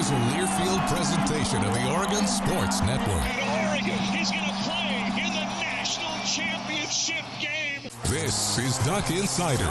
is a Learfield presentation of the Oregon Sports Network. And Oregon is going to play in the national championship game. This is Duck Insider.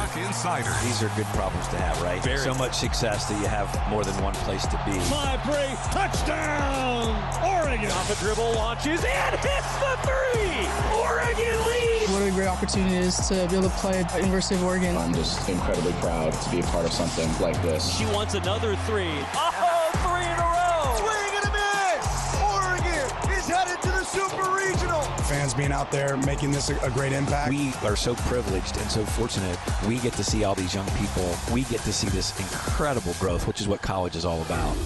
These are good problems to have, right? So much success that you have more than one place to be. My brace, touchdown, Oregon. Off the dribble, launches, and hits the three. Oregon leads. What a great opportunity it is to be able to play at University of Oregon. I'm just incredibly proud to be a part of something like this. She wants another three. Oh, three in a row. Swing and a miss. Oregon is headed to the Super Regional. Fans being out there making this a great impact. We are so privileged and so fortunate. We get to see all these young people. We get to see this incredible growth, which is what college is all about.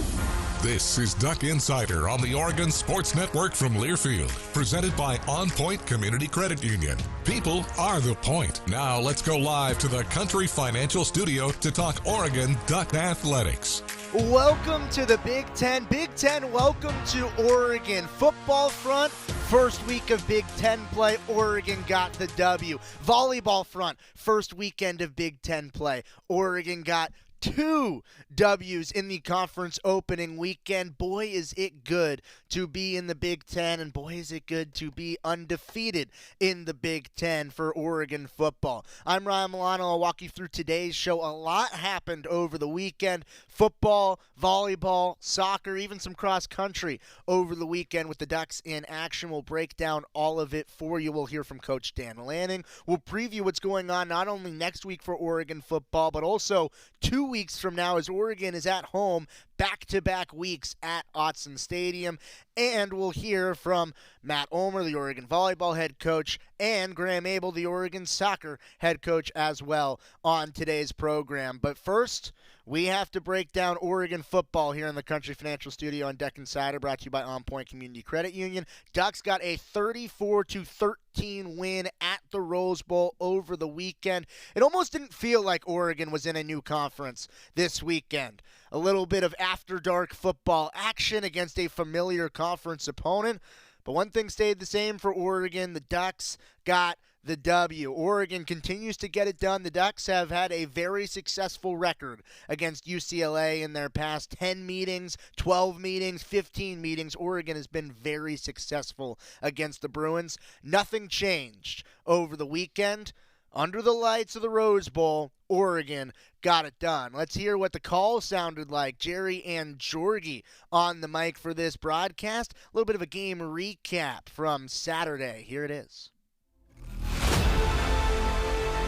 This is Duck Insider on the Oregon Sports Network from Learfield, presented by OnPoint Community Credit Union. People are the point. Now let's go live to the Country Financial Studio to talk Oregon Duck Athletics. Welcome to the Big Ten. Big Ten, welcome to Oregon. Football front, first week of Big Ten play, Oregon got the W. Volleyball front, first weekend of Big Ten play, Oregon got 2 W's in the conference opening weekend. Boy, is it good to be in the Big Ten, and boy, is it good to be undefeated in the Big Ten for Oregon football. I'm Ryan Milano. I'll walk you through today's show. A lot happened over the weekend. Football, volleyball, soccer, even some cross country over the weekend with the Ducks in action. We'll break down all of it for you. We'll hear from Coach Dan Lanning. We'll preview what's going on not only next week for Oregon football, but also 2 weeks from now as Oregon is at home, back-to-back weeks at Autzen Stadium. And we'll hear from Matt Ulmer, the Oregon volleyball head coach, and Graeme Abel, the Oregon soccer head coach as well on today's program. But first, we have to break down Oregon football here in the Country Financial Studio on Duck Insider, brought to you by OnPoint Community Credit Union. Ducks got a 34-13 win at the Rose Bowl over the weekend. It almost didn't feel like Oregon was in a new conference this weekend. A little bit of after-dark football action against a familiar conference opponent. But one thing stayed the same for Oregon. The Ducks got the W. Oregon continues to get it done. The Ducks have had a very successful record against UCLA in their past 10 meetings, 12 meetings, 15 meetings. Oregon has been very successful against the Bruins. Nothing changed over the weekend. Under the lights of the Rose Bowl, Oregon got it done. Let's hear what the call sounded like. Jerry and Jorgie on the mic for this broadcast. A little bit of a game recap from Saturday. Here it is.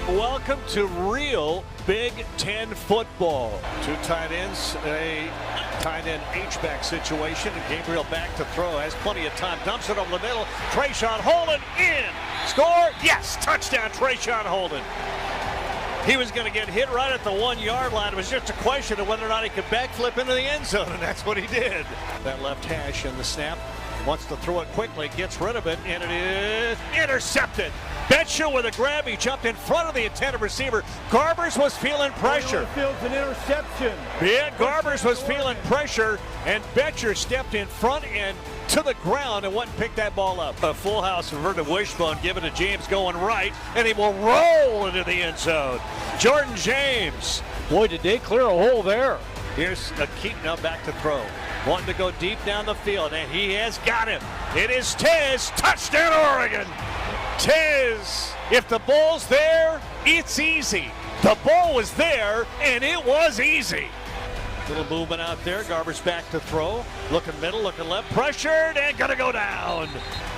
Welcome to real Big Ten football. 2 tight ends, a tight end H-back situation. And Gabriel back to throw, has plenty of time. Dumps it over the middle. Trayshawn Holden in. Score? Yes! Touchdown, Trayshawn Holden. He was going to get hit right at the 1-yard line. It was just a question of whether or not he could backflip into the end zone, and that's what he did. That left hash in the snap. Wants to throw it quickly, gets rid of it, and it is intercepted. Betcha with a grab. He jumped in front of the intended receiver. Garbers was feeling pressure. Fields an interception. Yeah, Garbers was feeling pressure, and Betcher stepped in front and to the ground and went and picked that ball up. A full house inverted wishbone given to James going right, and he will roll into the end zone. Jordan James. Boy, did they clear a hole there. Here's a keep now back to throw. Wanting to go deep down the field, and he has got him. It is Tez. Touchdown, Oregon. Tez, if the ball's there, it's easy. The ball was there, and it was easy. Little movement out there. Garber's back to throw. Looking middle, looking left. Pressured and going to go down.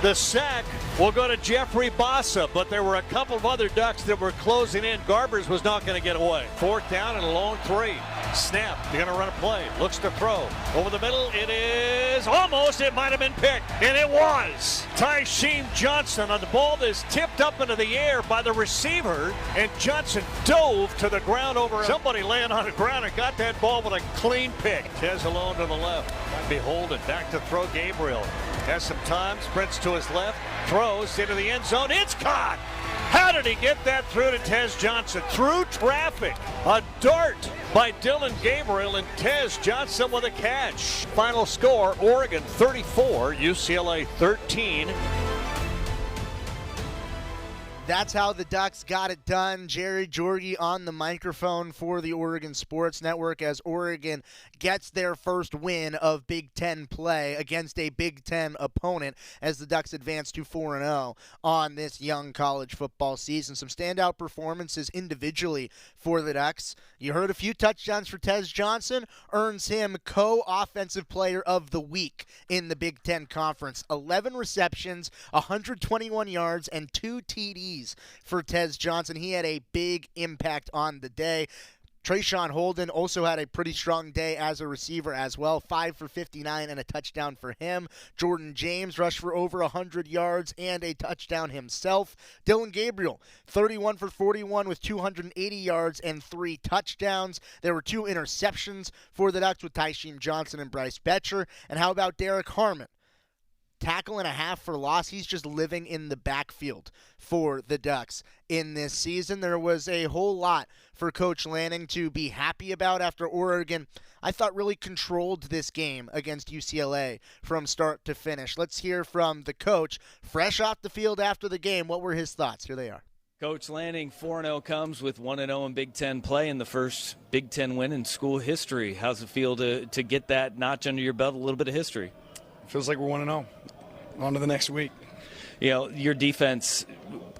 The sack will go to Jeffrey Bassa, but there were a couple of other Ducks that were closing in. Garbers was not going to get away. 4th down and a long 3. Snap. They're going to run a play. Looks to throw. Over the middle. It is almost. It might have been picked. And it was. Tysheem Johnson on the ball that is tipped up into the air by the receiver. And Johnson dove to the ground over somebody laying on the ground and got that ball with a clean pick. Tez alone to the left. Beholden. Back to throw. Gabriel has some time. Sprints to his left. Throws into the end zone. It's caught. How did he get that through to Tez Johnson? Through traffic. A dart by Dylan Gabriel, and Tez Johnson with a catch. Final score, Oregon 34, UCLA 13. That's how the Ducks got it done. Jerry Jorge on the microphone for the Oregon Sports Network as Oregon gets their first win of Big Ten play against a Big Ten opponent as the Ducks advance to 4-0 on this young college football season. Some standout performances individually for the Ducks. You heard a few touchdowns for Tez Johnson, earns him co-offensive player of the week in the Big Ten Conference. 11 receptions, 121 yards, and 2 TDs for Tez Johnson. He had a big impact on the day. Trayshawn Holden also had a pretty strong day as a receiver as well. 5 for 59 and a touchdown for him. Jordan James rushed for over 100 yards and a touchdown himself. Dylan Gabriel, 31 for 41 with 280 yards and 3 touchdowns. There were 2 interceptions for the Ducks with Tysheem Johnson and Bryce Betcher. And how about Derek Harmon? Tackle and a half for loss. He's just living in the backfield for the Ducks in this season. There was a whole lot for Coach Lanning to be happy about after Oregon, I thought, really controlled this game against UCLA from start to finish. Let's hear from the coach, fresh off the field after the game. What were his thoughts? Here they are. Coach Lanning, 4-0 comes with 1-0 in Big Ten play and the first Big Ten win in school history. How's it feel to get that notch under your belt, a little bit of history? Feels like we're 1-0. On to the next week. You know, your defense,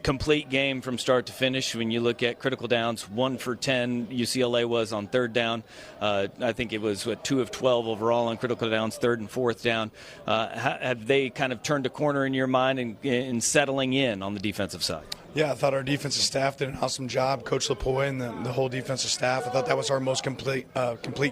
complete game from start to finish. When you look at critical downs, 1 for 10 UCLA was on third down. I think it was 2 of 12 overall on critical downs, third and fourth down. Have they kind of turned a corner in your mind in settling in on the defensive side? Yeah, I thought our defensive staff did an awesome job. Coach Lapoy and the whole defensive staff. I thought that was our most complete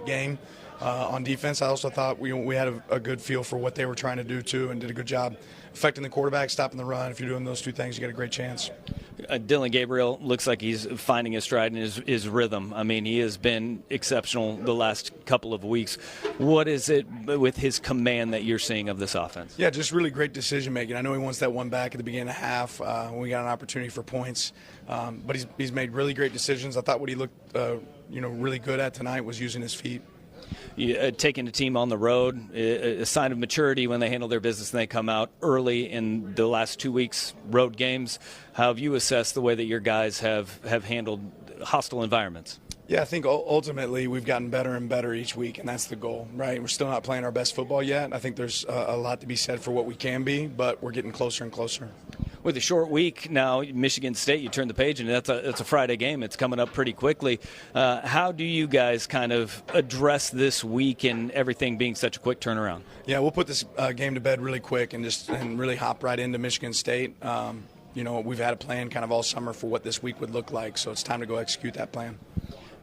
game. On defense, I also thought we had a good feel for what they were trying to do, too, and did a good job affecting the quarterback, stopping the run. If you're doing those two things, you got a great chance. Dylan Gabriel looks like he's finding his stride and his rhythm. I mean, he has been exceptional the last couple of weeks. What is it with his command that you're seeing of this offense? Yeah, just really great decision-making. I know he wants that one back at the beginning of the half when we got an opportunity for points. But he's made really great decisions. I thought what he looked really good at tonight was using his feet. Taking a team on the road, a sign of maturity when they handle their business and they come out early in the last 2 weeks, road games. How have you assessed the way that your guys have handled hostile environments? Yeah, I think ultimately we've gotten better and better each week, and that's the goal, right? We're still not playing our best football yet. I think there's a lot to be said for what we can be, but we're getting closer and closer. With a short week now, Michigan State, you turn the page, and that's a Friday game. It's coming up pretty quickly. How do you guys kind of address this week and everything being such a quick turnaround? Yeah, we'll put this game to bed really quick and really hop right into Michigan State. We've had a plan kind of all summer for what this week would look like, so it's time to go execute that plan.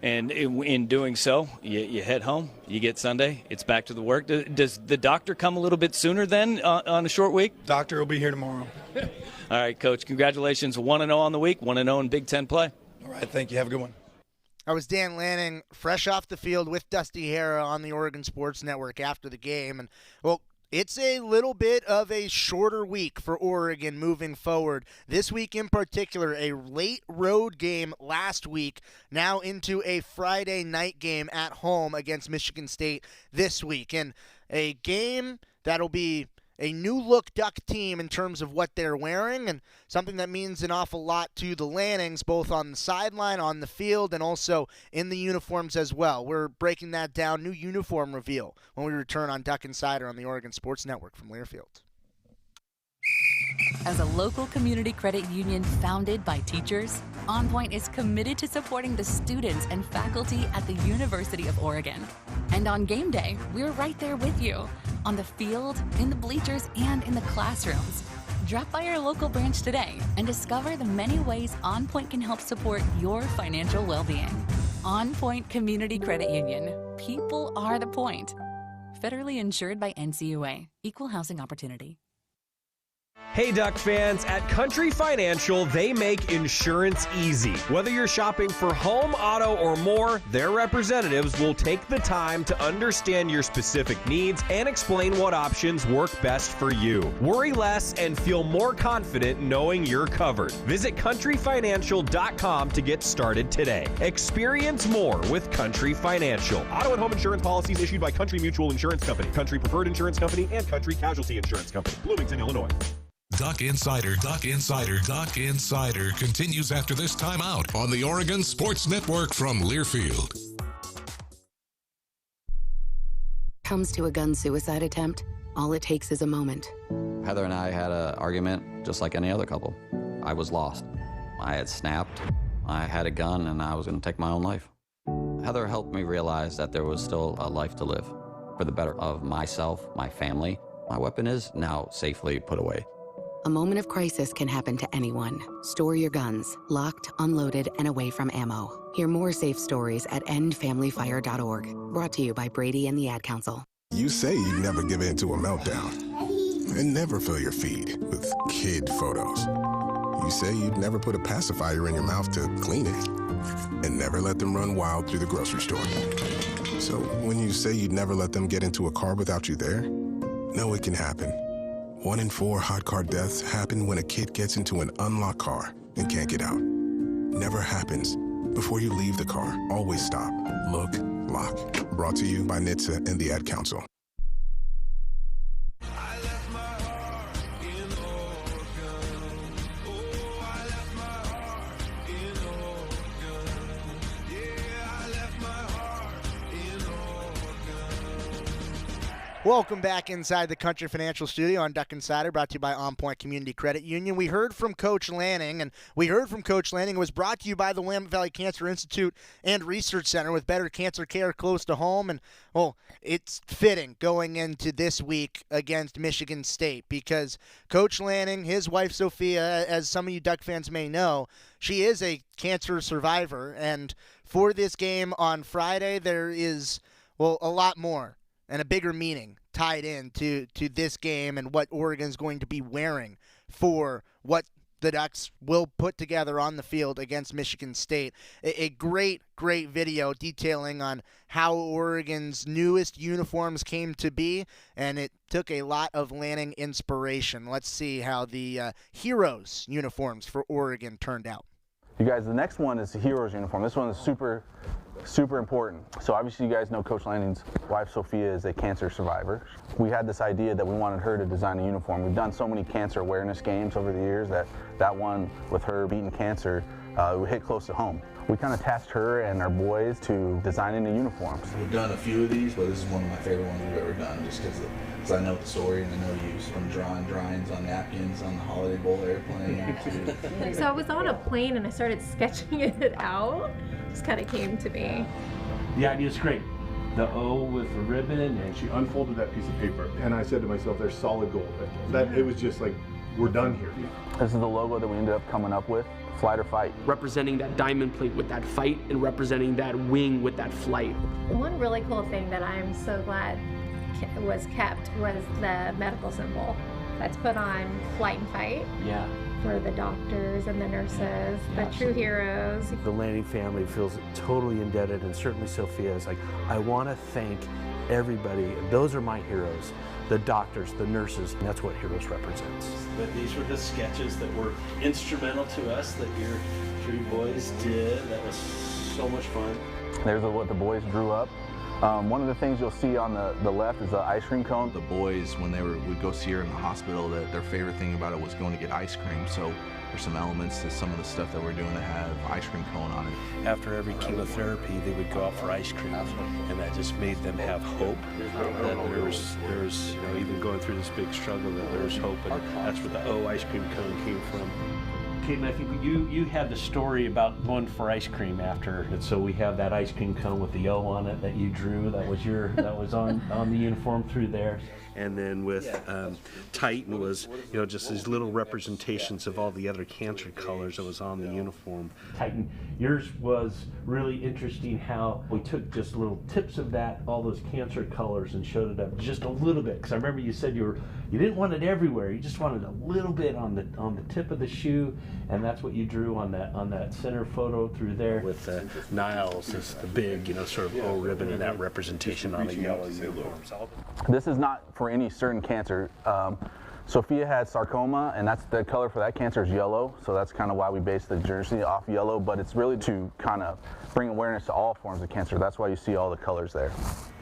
And in doing so, you head home, you get Sunday, it's back to the work. Does the doctor come a little bit sooner then on a short week? Doctor will be here tomorrow. All right, Coach, congratulations. 1-0 on the week, 1-0 in Big Ten play. All right, thank you. Have a good one. I was Dan Lanning, fresh off the field with Dusty Hara on the Oregon Sports Network after the game. And, well, it's a little bit of a shorter week for Oregon moving forward. This week in particular, a late road game last week, now into a Friday night game at home against Michigan State this week. And a game that'll be a new-look Duck team in terms of what they're wearing, and something that means an awful lot to the Lannings, both on the sideline, on the field, and also in the uniforms as well. We're breaking that down. New uniform reveal when we return on Duck Insider on the Oregon Sports Network from Learfield. As a local community credit union founded by teachers, OnPoint is committed to supporting the students and faculty at the University of Oregon. And on game day, we're right there with you, on the field, in the bleachers, and in the classrooms. Drop by our local branch today and discover the many ways OnPoint can help support your financial well-being. OnPoint Community Credit Union. People are the point. Federally insured by NCUA. Equal housing opportunity. Hey Duck fans, at Country Financial, they make insurance easy. Whether you're shopping for home, auto, or more, their representatives will take the time to understand your specific needs and explain what options work best for you. Worry less and feel more confident knowing you're covered. Visit countryfinancial.com to get started today. Experience more with Country Financial. Auto and home insurance policies issued by Country Mutual Insurance Company, Country Preferred Insurance Company, and Country Casualty Insurance Company, Bloomington, Illinois. Duck Insider continues after this timeout on the Oregon Sports Network from Learfield. Comes to a gun suicide attempt, all it takes is a moment. Heather and I had an argument just like any other couple. I was lost. I had snapped. I had a gun and I was going to take my own life. Heather helped me realize that there was still a life to live for the better of myself, my family. My weapon is now safely put away. A moment of crisis can happen to anyone. Store your guns, locked, unloaded, and away from ammo. Hear more safe stories at endfamilyfire.org. Brought to you by Brady and the Ad Council. You say you'd never give in to a meltdown and never fill your feed with kid photos. You say you'd never put a pacifier in your mouth to clean it and never let them run wild through the grocery store. So when you say you'd never let them get into a car without you there, know it can happen. 1 in 4 hot car deaths happen when a kid gets into an unlocked car and can't get out. Never happens. Before you leave the car, always stop, look, lock. Brought to you by NHTSA and the Ad Council. Welcome back inside the Country Financial Studio on Duck Insider, brought to you by OnPoint Community Credit Union. We heard from Coach Lanning, and it was brought to you by the Willamette Valley Cancer Institute and Research Center with better cancer care close to home. And, well, it's fitting going into this week against Michigan State because Coach Lanning, his wife Sophia, as some of you Duck fans may know, she is a cancer survivor. And for this game on Friday, there is, well, a lot more and a bigger meaning tied in to this game and what Oregon's going to be wearing for what the Ducks will put together on the field against Michigan State. A great video detailing on how Oregon's newest uniforms came to be, and it took a lot of Lanning inspiration. Let's see how the Heroes uniforms for Oregon turned out. You guys, the next one is the Heroes uniform. This one is super important. So obviously you guys know Coach Lanning's wife Sophia is a cancer survivor. We had this idea that we wanted her to design a uniform. We've done so many cancer awareness games over the years that one with her beating cancer hit close to home. We kind of tasked her and our boys to designing the uniforms. We've done a few of these, but this is one of my favorite ones we've ever done just because I know the story and I know you. From drawing drawings on napkins on the Holiday Bowl airplane to... So I was on a plane and I started sketching it out. Just kind of came to me. The idea is great. The O with the ribbon, and she unfolded that piece of paper. And I said to myself, there's solid gold. It was just like, we're done here. This is the logo that we ended up coming up with, Flight or Fight. Representing that diamond plate with that fight and representing that wing with that flight. One really cool thing that I'm so glad was kept was the medical symbol that's put on Flight and Fight. Yeah. For the doctors and the nurses, the true heroes. The Lanning family feels totally indebted, and certainly Sophia is like, I want to thank everybody. Those are my heroes. The doctors, the nurses, and that's what Heroes represents. But these were the sketches that were instrumental to us that your three boys did. That was so much fun. There's what the boys drew up. One of the things you'll see on the left is the ice cream cone. The boys, when would go see her in the hospital, their favorite thing about it was going to get ice cream. So there's some elements to some of the stuff that we're doing that have ice cream cone on it. After every chemotherapy, they would go out for ice cream, and that just made them have hope that there's even going through this big struggle, that there's hope, and that's where the O ice cream cone came from. Caden, I think you had the story about going for ice cream after, and so we have that ice cream cone with the O on it that you drew. That was on the uniform through there. And then with Titan was, just these little representations of all the other cancer colors that was on the uniform. Titan, yours was really interesting how we took just little tips of that, all those cancer colors, and showed it up just a little bit. Because I remember you said you didn't want it everywhere. You just wanted a little bit on the tip of the shoe, and that's what you drew on that center photo through there. With Niles is the big, sort of O ribbon and that representation on the yellow uniform. This is not for any certain cancer. Sophia had sarcoma, and that's the color for that cancer is yellow, so that's kind of why we based the jersey off yellow, but it's really to kind of bring awareness to all forms of cancer. That's why you see all the colors there.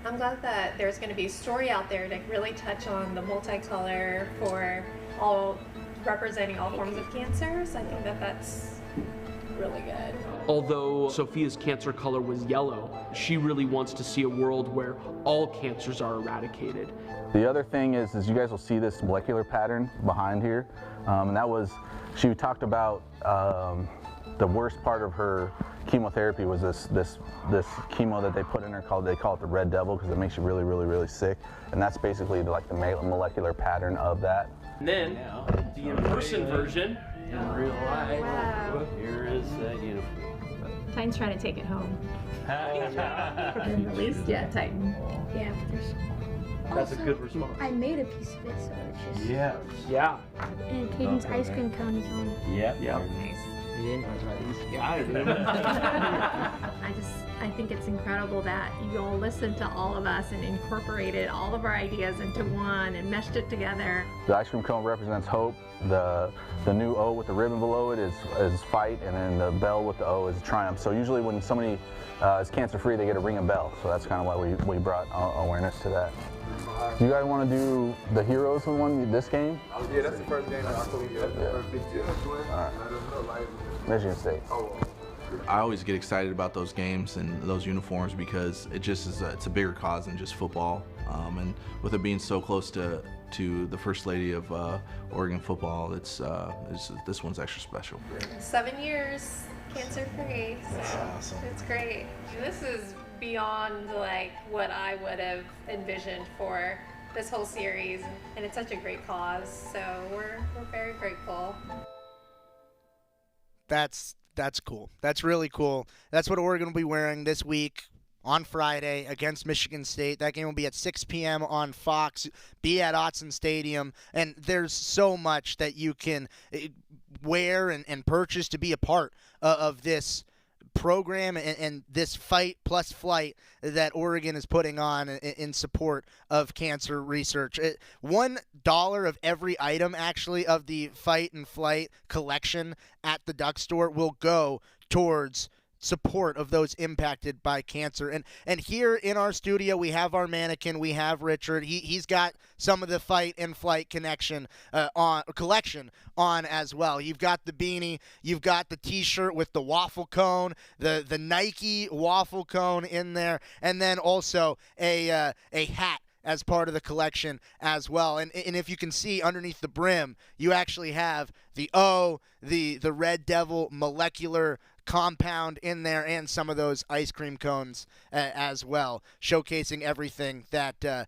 I'm glad that there's going to be a story out there to really touch on the multicolor for all representing all forms of cancers. I think that that's really good. Although Sophia's cancer color was yellow, she really wants to see a world where all cancers are eradicated. The other thing is you guys will see this molecular pattern behind here, and that was, she talked about the worst part of her chemotherapy was this chemo that they put in her they call it the red devil because it makes you really, really, really sick, and that's basically like the molecular pattern of that. And then the in-person version in real life. Wow. Here is that uniform. Titan's trying to take it home. At least, yeah, Titan. Yeah. That's a good response. I made a piece of it, so it's just. Yeah. Yeah. And Caden's ice cream cone is on. Yep. Yep. Nice. I I think it's incredible that you all listened to all of us and incorporated all of our ideas into one and meshed it together. The ice cream cone represents hope. The new O with the ribbon below it is fight, and then the bell with the O is triumph. So usually when somebody is cancer-free, they get a ring and bell. So that's kind of why we brought awareness to that. Do you guys want to do the heroes one this game? Yeah, that's the first game. All right. Michigan State. I always get excited about those games and those uniforms because it just is it's a bigger cause than just football. And with it being so close to the First Lady of Oregon football, this one's extra special. 7 years cancer-free. So awesome. It's great. This is beyond like what I would have envisioned for this whole series, and it's such a great cause. So we're very grateful. That's cool. That's really cool. That's what Oregon will be wearing this week on Friday against Michigan State. That game will be at 6 p.m. on Fox. Be at Autzen Stadium. And there's so much that you can wear and purchase to be a part of this program and this fight plus flight that Oregon is putting on in support of cancer research. $1 of every item, actually, of the fight and flight collection at the Duck Store will go towards support of those impacted by cancer. And here in our studio, we have our mannequin. We have Richard. He's got some of the fight and flight collection on as well. You've got the beanie. You've got the T-shirt with the waffle cone, the Nike waffle cone in there, and then also a hat as part of the collection as well. And if you can see underneath the brim, you actually have the O, the Red Devil molecular compound in there, and some of those ice cream cones as well, showcasing everything that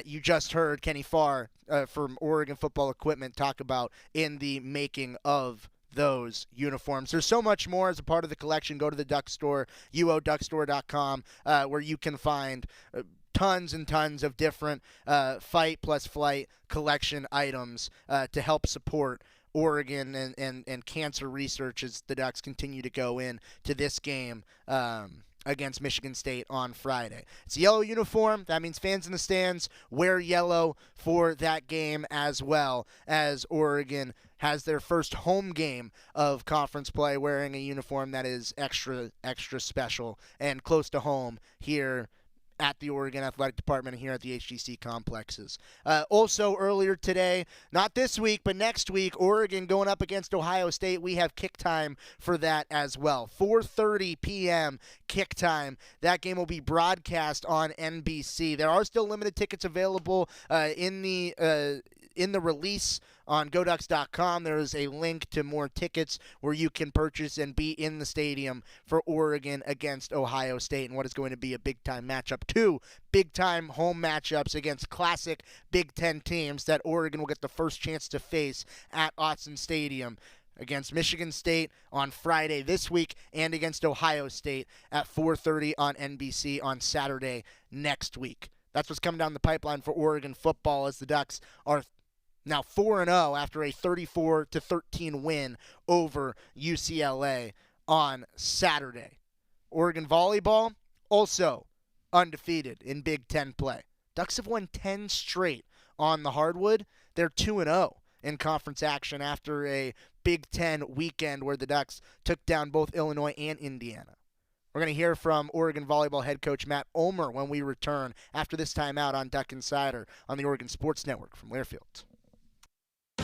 you just heard Kenny Farr from Oregon Football Equipment talk about in the making of those uniforms. There's so much more as a part of the collection. Go to the Duck Store, uoduckstore.com, where you can find tons and tons of different fight plus flight collection items to help support Oregon and cancer research as the Ducks continue to go in to this game against Michigan State on Friday. It's a yellow uniform. That means fans in the stands wear yellow for that game, as well as Oregon has their first home game of conference play wearing a uniform that is extra special and close to home here at the Oregon Athletic Department here at the HGC complexes. Also earlier today, not this week, but next week, Oregon going up against Ohio State. We have kick time for that as well. 4:30 p.m. kick time. That game will be broadcast on NBC. There are still limited tickets available in the release on GoDucks.com. There is a link to more tickets where you can purchase and be in the stadium for Oregon against Ohio State and what is going to be a big-time matchup. 2 big-time home matchups against classic Big Ten teams that Oregon will get the first chance to face at Autzen Stadium against Michigan State on Friday this week and against Ohio State at 4:30 on NBC on Saturday next week. That's what's coming down the pipeline for Oregon football as the Ducks are now 4-0 after a 34-13 win over UCLA on Saturday. Oregon volleyball also undefeated in Big Ten play. Ducks have won 10 straight on the hardwood. They're 2-0 in conference action after a Big Ten weekend where the Ducks took down both Illinois and Indiana. We're going to hear from Oregon volleyball head coach Matt Ulmer when we return after this timeout on Duck Insider on the Oregon Sports Network from Learfield.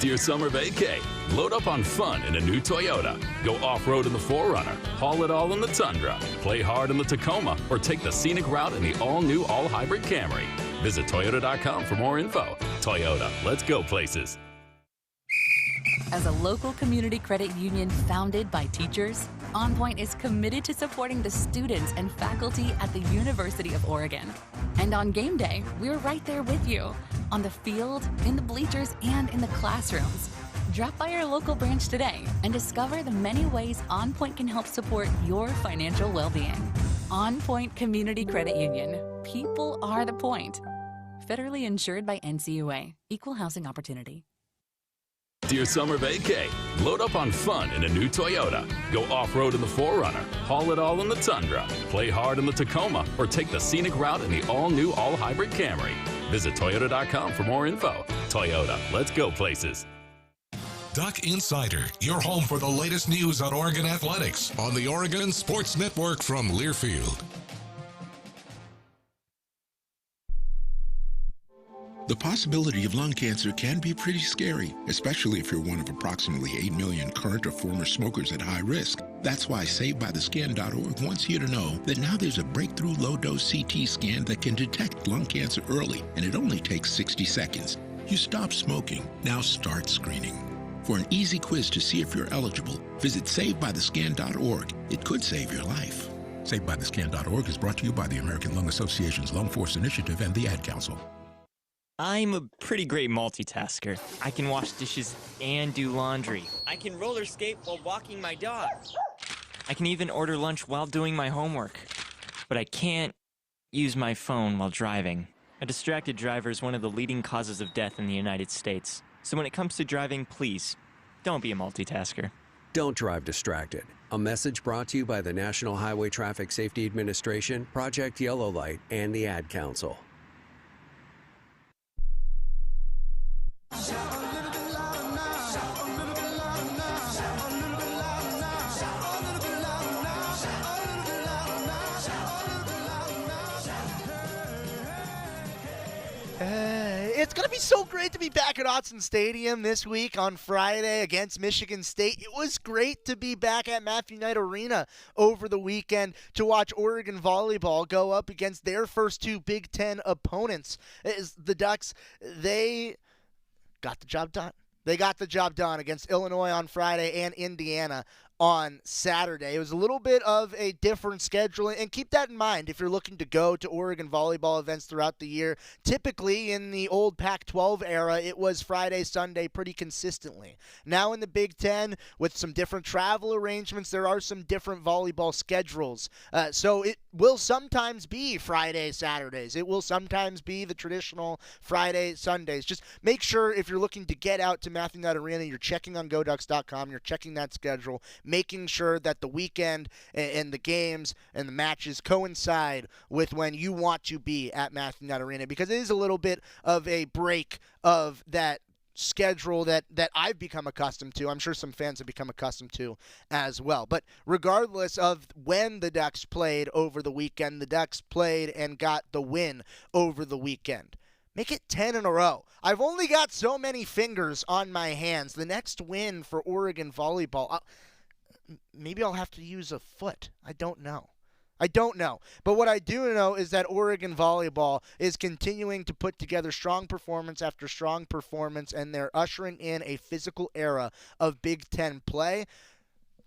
Dear summer vacay, load up on fun in a new Toyota. Go off-road in the 4Runner, haul it all in the Tundra, play hard in the Tacoma, or take the scenic route in the all-new all-hybrid Camry. Visit Toyota.com for more info. Toyota, let's go places. As a local community credit union founded by teachers, OnPoint is committed to supporting the students and faculty at the University of Oregon. And on game day, we're right there with you, on the field, in the bleachers, and in the classrooms. Drop by our local branch today and discover the many ways OnPoint can help support your financial well-being. OnPoint Community Credit Union. People are the point. Federally insured by NCUA. Equal housing opportunity. Dear summer vacay, load up on fun in a new Toyota. Go off-road in the 4Runner, haul it all in the Tundra, play hard in the Tacoma, or take the scenic route in the all-new all-hybrid Camry. Visit Toyota.com for more info. Toyota, let's go places. Duck Insider, your home for the latest news on Oregon athletics on the Oregon Sports Network from Learfield. The possibility of lung cancer can be pretty scary, especially if you're one of approximately 8 million current or former smokers at high risk. That's why SaveByTheScan.org wants you to know that now there's a breakthrough low-dose CT scan that can detect lung cancer early, and it only takes 60 seconds. You stop smoking, now start screening. For an easy quiz to see if you're eligible, visit SaveByTheScan.org. It could save your life. SaveByTheScan.org is brought to you by the American Lung Association's Lung Force Initiative and the Ad Council. I'm a pretty great multitasker. I can wash dishes and do laundry. I can roller skate while walking my dog. I can even order lunch while doing my homework. But I can't use my phone while driving. A distracted driver is one of the leading causes of death in the United States. So when it comes to driving, please, don't be a multitasker. Don't drive distracted. A message brought to you by the National Highway Traffic Safety Administration, Project Yellow Light, and the Ad Council. It's going to be so great to be back at Autzen Stadium this week on Friday against Michigan State. It was great to be back at Matthew Knight Arena over the weekend to watch Oregon Volleyball go up against their first two Big Ten opponents. The Ducks, they got the job done. They got the job done against Illinois on Friday and Indiana on Saturday. It was a little bit of a different schedule, and keep that in mind if you're looking to go to Oregon volleyball events throughout the year. Typically, in the old Pac-12 era, it was Friday, Sunday pretty consistently. Now in the Big Ten, with some different travel arrangements, there are some different volleyball schedules. So it will sometimes be Friday, Saturdays. It will sometimes be the traditional Friday, Sundays. Just make sure if you're looking to get out to Matthew Knight Arena, you're checking on GoDucks.com, you're checking that schedule, making sure that the weekend and the games and the matches coincide with when you want to be at Matthew Knight Arena, because it is a little bit of a break of that schedule that I've become accustomed to. I'm sure some fans have become accustomed to as well. But regardless of when the Ducks played over the weekend, the Ducks played and got the win over the weekend. Make it 10 in a row. I've only got so many fingers on my hands. The next win for Oregon volleyball, maybe I'll have to use a foot. I don't know. But what I do know is that Oregon volleyball is continuing to put together strong performance after strong performance, and they're ushering in a physical era of Big Ten play.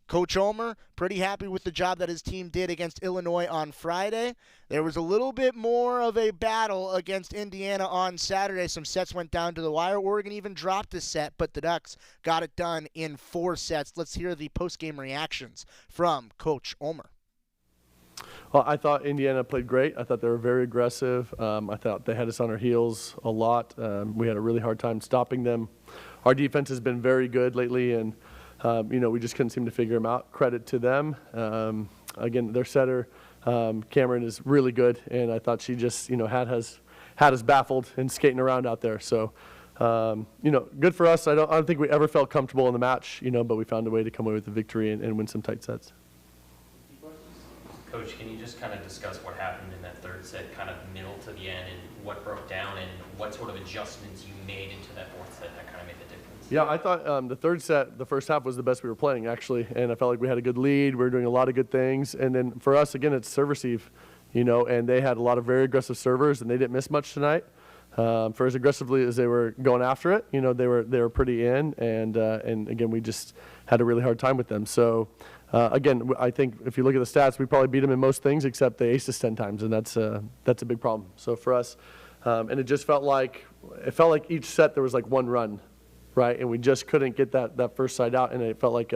Coach Ulmer, pretty happy with the job that his team did against Illinois on Friday. There was a little bit more of a battle against Indiana on Saturday. Some sets went down to the wire. Oregon even dropped a set, but the Ducks got it done in 4 sets. Let's hear the post-game reactions from Coach Ulmer. Well, I thought Indiana played great. I thought they were very aggressive. I thought they had us on our heels a lot. We had a really hard time stopping them. Our defense has been very good lately, and we just couldn't seem to figure them out. Credit to them. Again, their setter, Cameron, is really good, and I thought she just, had us baffled and skating around out there. So, good for us. I don't think we ever felt comfortable in the match, but we found a way to come away with the victory and win some tight sets. Coach, can you just kind of discuss what happened in that third set, kind of middle to the end, and what broke down, and what sort of adjustments you made into that fourth set that kind of made the difference? Yeah, I thought the third set, the first half was the best we were playing, actually. And I felt like we had a good lead. We were doing a lot of good things. And then for us, again, it's serve receive, and they had a lot of very aggressive servers, and they didn't miss much tonight. For as aggressively as they were going after it, they were pretty in. And again, we just had a really hard time with them. So, again, I think if you look at the stats, we probably beat them in most things except they aced us 10 times, and that's a big problem. So for us, and it just felt like each set there was like one run. Right, and we just couldn't get that first side out, and it felt like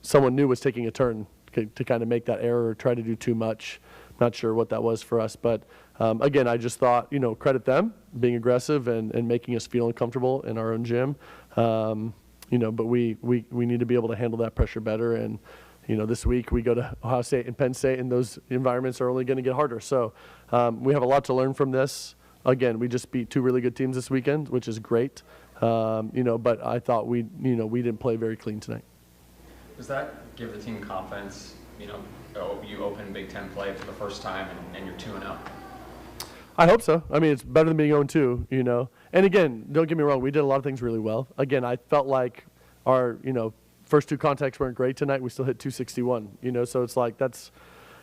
someone new was taking a turn to kind of make that error or try to do too much. Not sure what that was for us, but again, I just thought credit them being aggressive and making us feel uncomfortable in our own gym. But we need to be able to handle that pressure better. And this week we go to Ohio State and Penn State, and those environments are only going to get harder. So we have a lot to learn from this. Again, we just beat two really good teams this weekend, which is great. But I thought we didn't play very clean tonight. Does that give the team confidence? You open Big Ten play for the first time and you're 2-0. I hope so. I mean, it's better than being 0-2, And again, don't get me wrong, we did a lot of things really well. Again, I felt like our, first two contacts weren't great tonight. We still hit 261, so it's like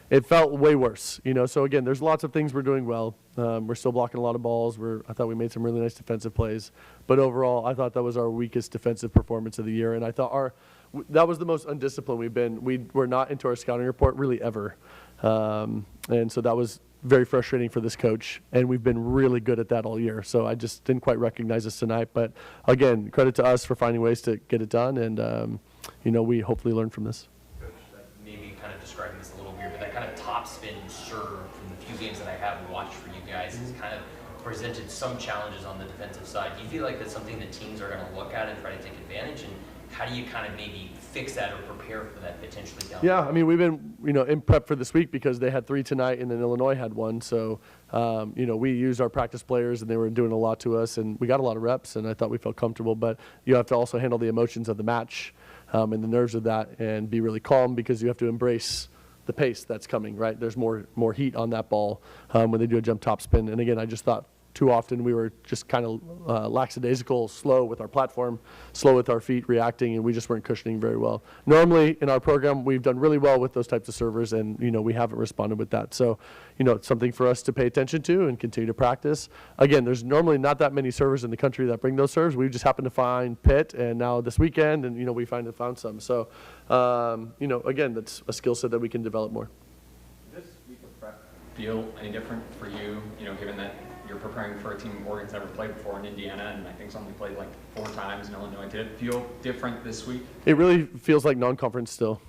it felt way worse, So again, there's lots of things we're doing well. We're still blocking a lot of balls. I thought we made some really nice defensive plays. But overall, I thought that was our weakest defensive performance of the year. And I thought that was the most undisciplined we've been. We were not into our scouting report really ever. And so that was very frustrating for this coach. And we've been really good at that all year. So I just didn't quite recognize us tonight. But again, credit to us for finding ways to get it done. And, we hopefully learn from this. Maybe kind of describing this a little weird, but that kind of top spin serve from the few games that I have watched for you guys has kind of presented some challenges on the defensive side. Do you feel like that's something that teams are going to look at and try to take advantage? And how do you kind of maybe fix that or prepare for that potentially down? Yeah, I mean, we've been, in prep for this week because they had 3 tonight and then Illinois had 1. So, we used our practice players and they were doing a lot to us and we got a lot of reps and I thought we felt comfortable. But you have to also handle the emotions of the match and the nerves of that and be really calm because you have to embrace the pace that's coming, right? There's more heat on that ball when they do a jump top spin. And again, I just thought too often we were just kind of lackadaisical, slow with our platform, slow with our feet reacting, and we just weren't cushioning very well. Normally in our program, we've done really well with those types of servers, and we haven't responded with that. So, it's something for us to pay attention to and continue to practice. Again, there's normally not that many servers in the country that bring those serves. We just happened to find Pitt, and now this weekend, and we found some. So, again, that's a skill set that we can develop more. Does this week of prep feel any different for you? Given that you're preparing for a team Oregon's never played before in Indiana, and I think it's only played like 4 times in Illinois. Did it feel different this week? It really feels like non-conference still.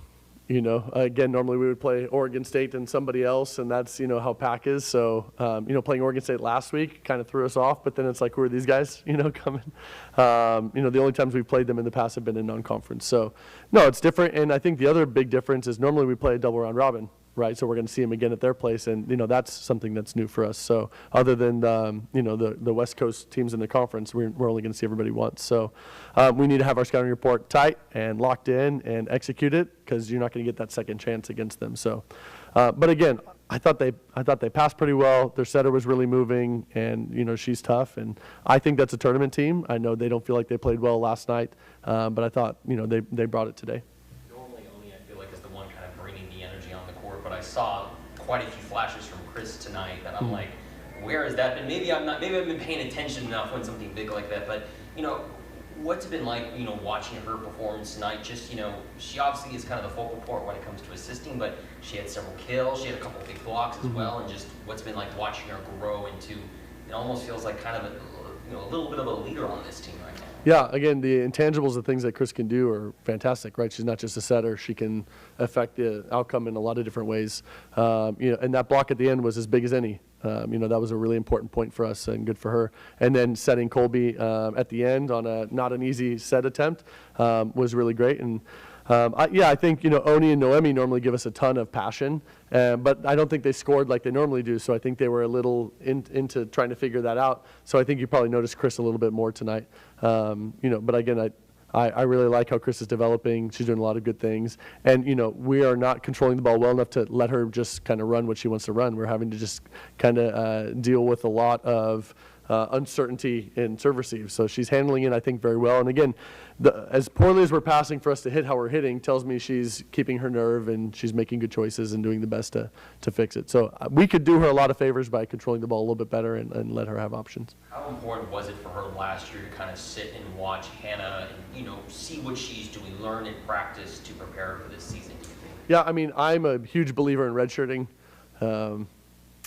Again, normally we would play Oregon State and somebody else, and that's, how Pac is. So, playing Oregon State last week kind of threw us off, but then it's like, who are these guys, coming? The only times we've played them in the past have been in non-conference. So, no, it's different. And I think the other big difference is normally we play a double round robin. Right, so we're going to see them again at their place, and that's something that's new for us. So other than the West Coast teams in the conference, we're only going to see everybody once. So we need to have our scouting report tight and locked in and execute it because you're not going to get that second chance against them. So, but again, I thought they passed pretty well. Their setter was really moving, and she's tough, and I think that's a tournament team. I know they don't feel like they played well last night, but I thought they brought it today. But I saw quite a few flashes from Chris tonight that I'm like, where is that? And maybe I've been paying attention enough when something big like that. But what's it been like, watching her performance tonight? Just she obviously is kind of the focal point when it comes to assisting, but she had several kills, she had a couple of big blocks as well, and just what's been like watching her grow into. It almost feels like kind of a little bit of a leader on this team right now. Yeah, again, the intangibles, the things that Chris can do are fantastic, right? She's not just a setter. She can affect the outcome in a lot of different ways. And that block at the end was as big as any. That was a really important point for us and good for her. And then setting Colby at the end on not an easy set attempt was really great. And I think, Oni and Noemi normally give us a ton of passion, but I don't think they scored like they normally do. So I think they were a little into trying to figure that out. So I think you probably noticed Chris a little bit more tonight. But again, I really like how Chris is developing. She's doing a lot of good things. And, we are not controlling the ball well enough to let her just kind of run what she wants to run. We're having to just kind of deal with a lot of uncertainty in serve receive. So she's handling it, I think, very well. And again, as poorly as we're passing for us to hit how we're hitting tells me she's keeping her nerve and she's making good choices and doing the best to fix it. So we could do her a lot of favors by controlling the ball a little bit better and let her have options. How important was it for her last year to kind of sit and watch Hannah and, see what she's doing, learn and practice to prepare for this season, do you think? Yeah, I mean, I'm a huge believer in redshirting.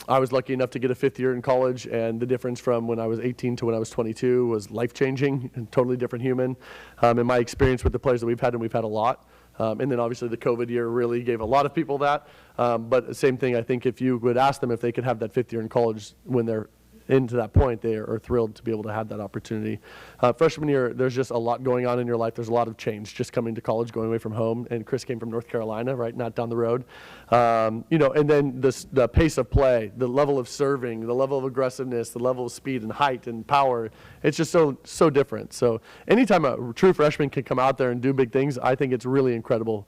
I was lucky enough to get a 5th year in college, and the difference from when I was 18 to when I was 22 was life-changing and totally different human. And my experience with the players that we've had, and we've had a lot. And then obviously the COVID year really gave a lot of people that. But the same thing, I think if you would ask them if they could have that 5th year in college when they're into that point, they are thrilled to be able to have that opportunity. Freshman year, there's just a lot going on in your life. There's a lot of change just coming to college, going away from home. And Chris came from North Carolina, right, not down the road. And then the pace of play, the level of serving, the level of aggressiveness, the level of speed and height and power, it's just so different. So anytime a true freshman can come out there and do big things, I think it's really incredible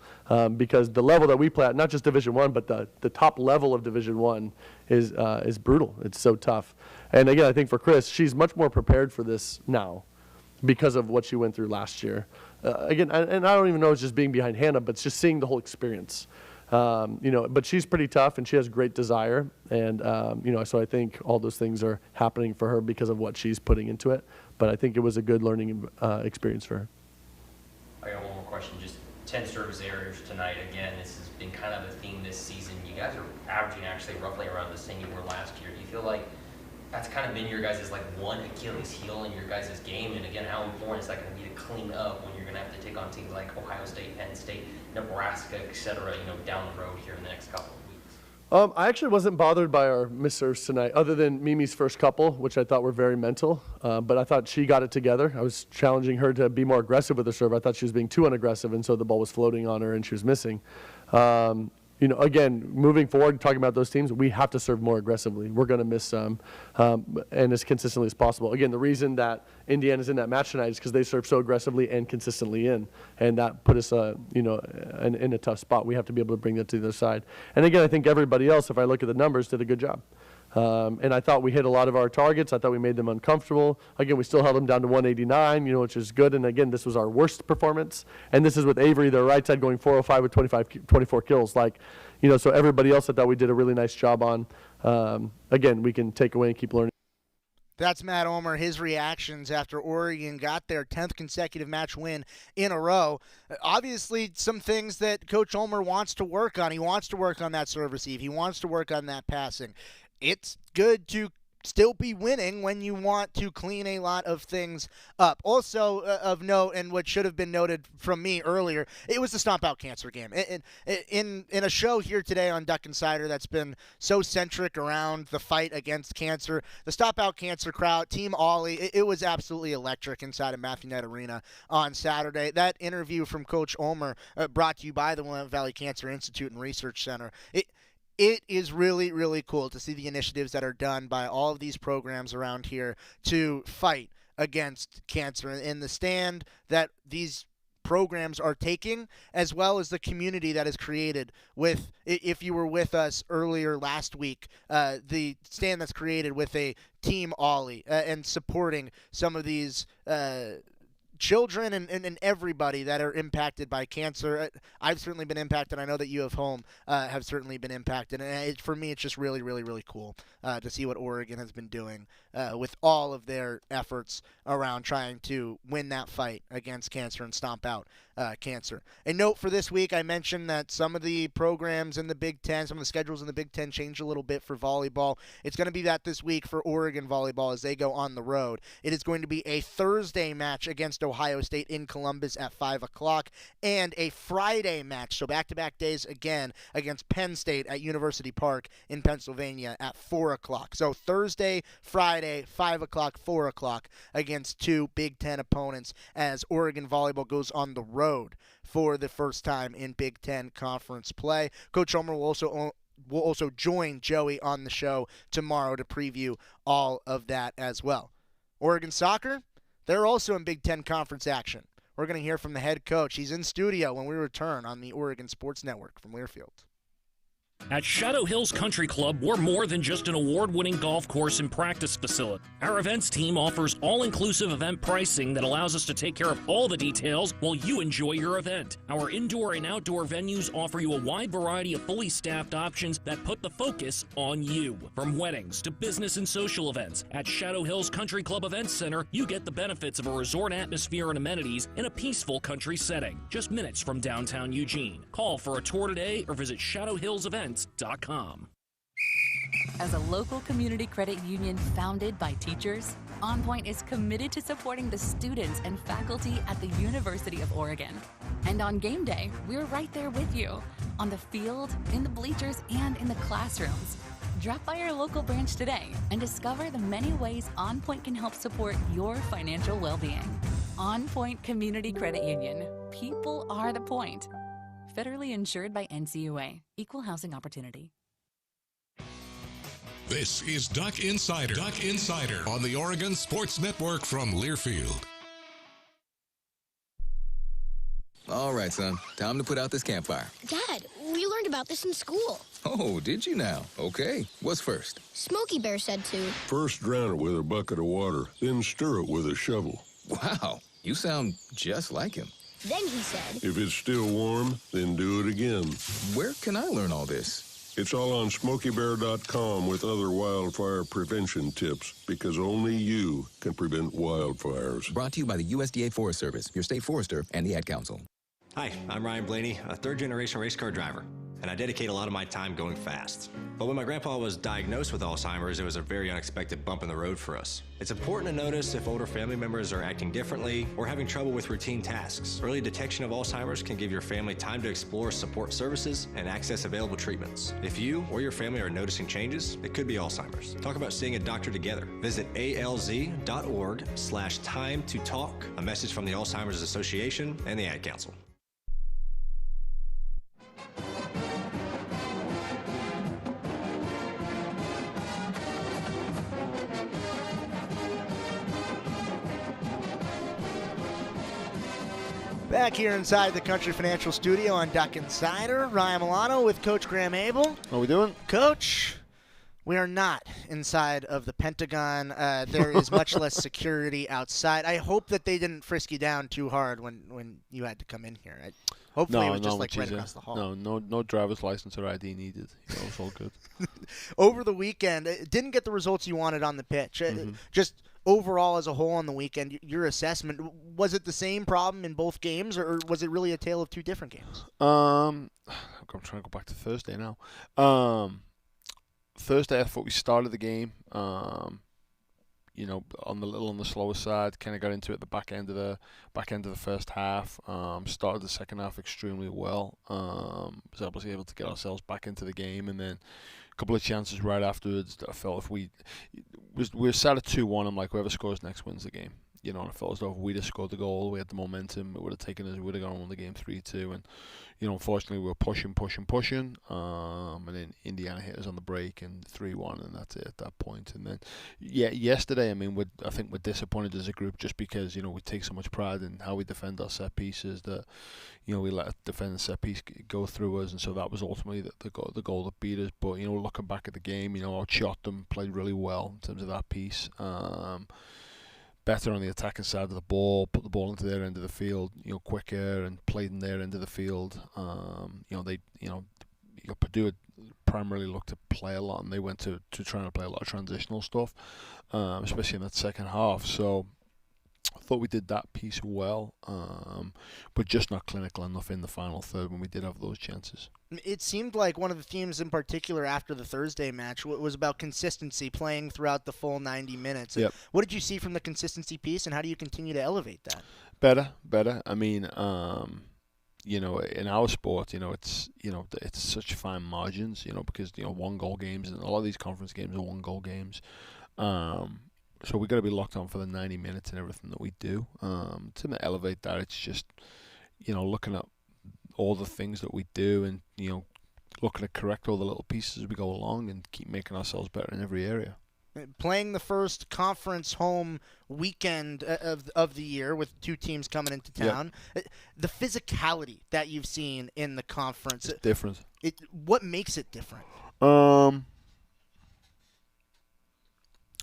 because the level that we play at, not just Division I, but the top level of Division I is brutal. It's so tough. And again, I think for Chris, she's much more prepared for this now because of what she went through last year. Again, and I don't even know it's just being behind Hannah, but it's just seeing the whole experience. But she's pretty tough and she has great desire. And, so I think all those things are happening for her because of what she's putting into it. But I think it was a good learning experience for her. I got one more question. Just 10 service errors tonight. Again, this has been kind of a theme this season. You guys are averaging actually roughly around the same you were last year. Do you feel like that's kind of been your guys' one Achilles heel in your guys' game? And again, how important is that going to be to clean up when you're going to have to take on teams like Ohio State, Penn State, Nebraska, et cetera, down the road here in the next couple of weeks? I actually wasn't bothered by our missed serves tonight, other than Mimi's first couple, which I thought were very mental. But I thought she got it together. I was challenging her to be more aggressive with her serve. I thought she was being too unaggressive, and so the ball was floating on her and she was missing. Again, moving forward, talking about those teams, we have to serve more aggressively. We're going to miss some, and as consistently as possible. Again, the reason that Indiana's in that match tonight is because they serve so aggressively and consistently in, and that put us, in a tough spot. We have to be able to bring that to the other side. And again, I think everybody else, if I look at the numbers, did a good job. And I thought we hit a lot of our targets. I thought we made them uncomfortable. Again, we still held them down to 189, which is good. And again, this was our worst performance. And this is with Avery, their right side, going 405 with 24 kills. So everybody else I thought we did a really nice job on. Again, we can take away and keep learning. That's Matt Ulmer, his reactions after Oregon got their 10th consecutive match win in a row. Obviously, some things that Coach Ulmer wants to work on. He wants to work on that serve receive. He wants to work on that passing. It's good to still be winning when you want to clean a lot of things up. Also of note, and what should have been noted from me earlier, it was the Stomp Out Cancer game. In a show here today on Duck Insider that's been so centric around the fight against cancer, the Stomp Out Cancer crowd, Team Ollie, it was absolutely electric inside of Matthew Knight Arena on Saturday. That interview from Coach Ulmer, brought to you by the Willamette Valley Cancer Institute and Research Center, it is really, really cool to see the initiatives that are done by all of these programs around here to fight against cancer in the stand that these programs are taking, as well as the community that is created with, if you were with us earlier last week, the stand that's created with a Team Ollie and supporting some of these children and everybody that are impacted by cancer. I've certainly been impacted. I know that you of home have certainly been impacted. And for me, it's just really, really, really cool to see what Oregon has been doing with all of their efforts around trying to win that fight against cancer and stomp out cancer. A note for this week, I mentioned that some of the programs in the Big Ten, some of the schedules in the Big Ten changed a little bit for volleyball. It's going to be that this week for Oregon volleyball as they go on the road. It is going to be a Thursday match against Ohio State in Columbus at 5 o'clock and a Friday match, so back-to-back days again, against Penn State at University Park in Pennsylvania at 4 o'clock. So Thursday, Friday, 5 o'clock, 4 o'clock against two Big Ten opponents as Oregon volleyball goes on the road for the first time in Big Ten conference play. Coach Ulmer will also join Joey on the show tomorrow to preview all of that as well. Oregon soccer, they're also in Big Ten conference action. We're going to hear from the head coach. He's in studio when we return on the Oregon Sports Network from Learfield. At Shadow Hills Country Club, we're more than just an award-winning golf course and practice facility. Our events team offers all-inclusive event pricing that allows us to take care of all the details while you enjoy your event. Our indoor and outdoor venues offer you a wide variety of fully staffed options that put the focus on you. From weddings to business and social events, at Shadow Hills Country Club Events Center, you get the benefits of a resort atmosphere and amenities in a peaceful country setting, just minutes from downtown Eugene. Call for a tour today or visit shadowhillsevents.com. As a local community credit union founded by teachers, OnPoint is committed to supporting the students and faculty at the University of Oregon. And on game day, we're right there with you, on the field, in the bleachers, and in the classrooms. Drop by our local branch today and discover the many ways OnPoint can help support your financial well-being. OnPoint Community Credit Union. People are the point. Federally insured by NCUA. Equal housing opportunity. This is Duck Insider. Duck Insider on the Oregon Sports Network from Learfield. All right, son. Time to put out this campfire. Dad, we learned about this in school. Oh, did you now? Okay. What's first? Smokey Bear said to. First drown it with a bucket of water, then stir it with a shovel. Wow. You sound just like him. Then he said. If it's still warm, then do it again. Where can I learn all this? It's all on SmokeyBear.com with other wildfire prevention tips, because only you can prevent wildfires. Brought to you by the USDA Forest Service, your state forester, and the Ad Council. Hi, I'm Ryan Blaney, a third-generation race car driver, and I dedicate a lot of my time going fast. But when my grandpa was diagnosed with Alzheimer's, it was a very unexpected bump in the road for us. It's important to notice if older family members are acting differently or having trouble with routine tasks. Early detection of Alzheimer's can give your family time to explore support services and access available treatments. If you or your family are noticing changes, it could be Alzheimer's. Talk about seeing a doctor together. Visit alz.org/time to talk. A message from the Alzheimer's Association and the Ad Council. Back here inside the Country Financial Studio on Duck Insider, Ryan Milano with Coach Graeme Abel. How we doing? Coach, we are not inside of the Pentagon. There is much less security outside. I hope that they didn't frisk you down too hard when you had to come in here. Hopefully it was just like right across the hall. No driver's license or ID needed. It's all good. Over the weekend, didn't get the results you wanted on the pitch. Just overall as a whole on the weekend, your assessment, was it the same problem in both games, or was it really a tale of two different games? I'm trying to go back to Thursday now. Thursday, I thought we started the game, on the slower side. Kind of got into it at the back end of the first half. Started the second half extremely well. Was able to get ourselves back into the game, and then a couple of chances right afterwards that I felt if we were sat at 2-1, I'm like, whoever scores next wins the game. And I felt as though if we'd have scored the goal, we had the momentum, it would have taken us, we would have gone and won the game 3-2. And, unfortunately, we were pushing. And then Indiana hit us on the break and 3-1, and that's it at that point. And then, yesterday, I think we're disappointed as a group just because, we take so much pride in how we defend our set pieces that, we let defend the set piece go through us. And so that was ultimately the goal that beat us. But, looking back at the game, outshot them, played really well in terms of that piece. Better on the attacking side of the ball, put the ball into their end of the field, quicker, and played in their end of the field. Purdue primarily looked to play a lot, and they went to trying to play a lot of transitional stuff, especially in that second half. So I thought we did that piece well, but just not clinical enough in the final third when we did have those chances. It seemed like one of the themes in particular after the Thursday match was about consistency, playing throughout the full 90 minutes. Yep. What did you see from the consistency piece, and how do you continue to elevate that? Better. I mean, in our sport, it's such fine margins, because, 1-goal games, and a lot of these conference games are 1-goal games. So we got to be locked on for the 90 minutes and everything that we do. To elevate that, it's just, looking at all the things that we do and, looking to correct all the little pieces as we go along and keep making ourselves better in every area. Playing the first conference home weekend of the year with 2 teams coming into town. The physicality that you've seen in the conference. It's different. What makes it different?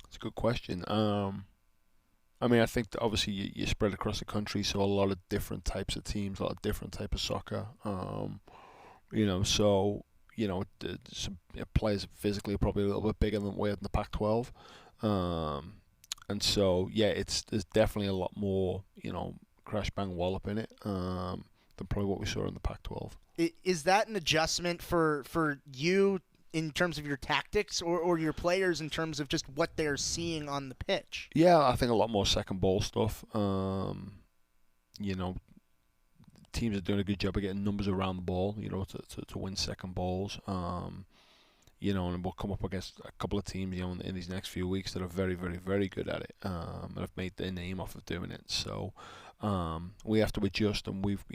It's a good question. I mean, I think that obviously you spread across the country, so a lot of different types of teams, a lot of different type of soccer. Some players physically are probably a little bit bigger than we had in the Pac-12, and so there's definitely a lot more crash bang wallop in it than probably what we saw in the Pac-12. Is that an adjustment for you in terms of your tactics or your players in terms of just what they're seeing on the pitch? Yeah, I think a lot more second ball stuff. Teams are doing a good job of getting numbers around the ball, to win second balls. And we'll come up against a couple of teams, in these next few weeks that are very, very, very good at it, and have made their name off of doing it. So we have to adjust, and we've,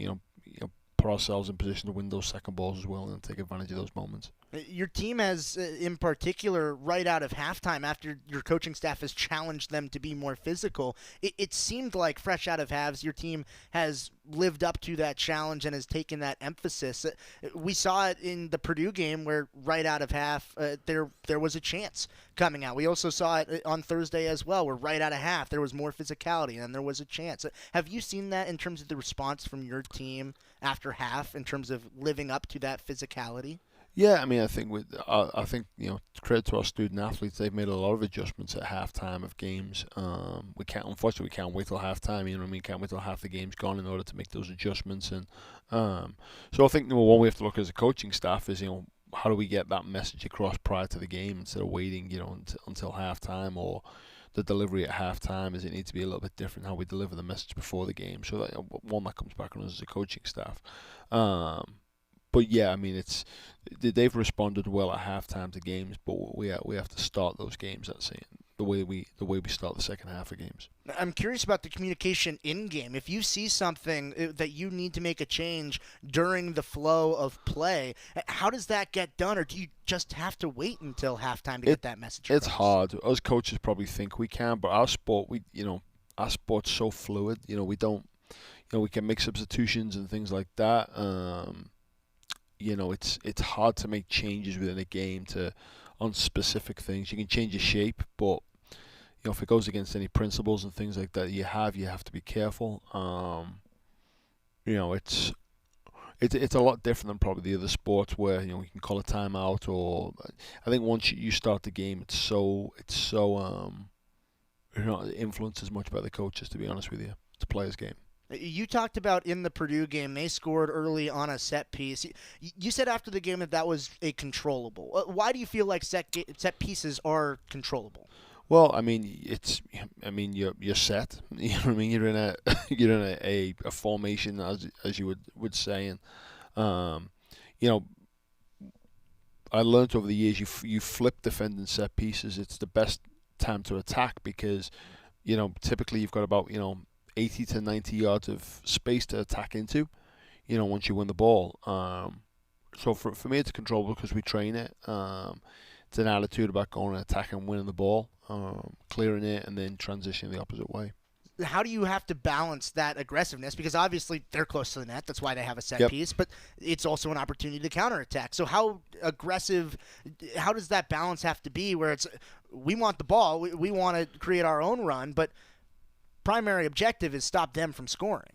put ourselves in position to win those second balls as well and take advantage of those moments. Your team has, in particular, right out of halftime, after your coaching staff has challenged them to be more physical, it seemed like fresh out of halves, your team has lived up to that challenge and has taken that emphasis. We saw it in the Purdue game where right out of half there was a chance coming out. We also saw it on Thursday as well where right out of half there was more physicality and there was a chance. Have you seen that in terms of the response from your team after half in terms of living up to that physicality? Yeah, I mean, I think credit to our student athletes. They've made a lot of adjustments at halftime of games. Unfortunately, we can't wait till halftime. Can't wait till half the game's gone in order to make those adjustments. And so I think number one we have to look as a coaching staff is how do we get that message across prior to the game instead of waiting until halftime, or the delivery at halftime. Does it need to be a little bit different how we deliver the message before the game? So that comes back on us as a coaching staff. But yeah, I mean, they've responded well at halftime to games, but we have to start those games the way we start the second half of games. I'm curious about the communication in game. If you see something that you need to make a change during the flow of play, how does that get done, or do you just have to wait until halftime to get that message across? It's hard. Us coaches probably think we can, but our sport's so fluid. We don't, we can make substitutions and things like that. It's hard to make changes within a game on specific things. You can change your shape, but if it goes against any principles and things like that you have to be careful. It's a lot different than probably the other sports where we can call a timeout, or I think once you start the game, it's so influenced as much by the coaches. To be honest with you, it's a player's game. You talked about in the Purdue game, they scored early on a set piece. You said after the game that was a controllable. Why do you feel like set pieces are controllable? Well, I mean, you're set. You know what I mean? You're in a formation as you would say, and I learned over the years you flip defending set pieces. It's the best time to attack because typically you've got about 80 to 90 yards of space to attack into, once you win the ball. So for me, it's controllable because we train it. It's an attitude about going and attacking, winning the ball, clearing it, and then transitioning the opposite way. How do you have to balance that aggressiveness? Because obviously they're close to the net. That's why they have a set piece. But it's also an opportunity to counterattack. So how aggressive, how does that balance have to be where we want the ball, we want to create our own run, but primary objective is stop them from scoring?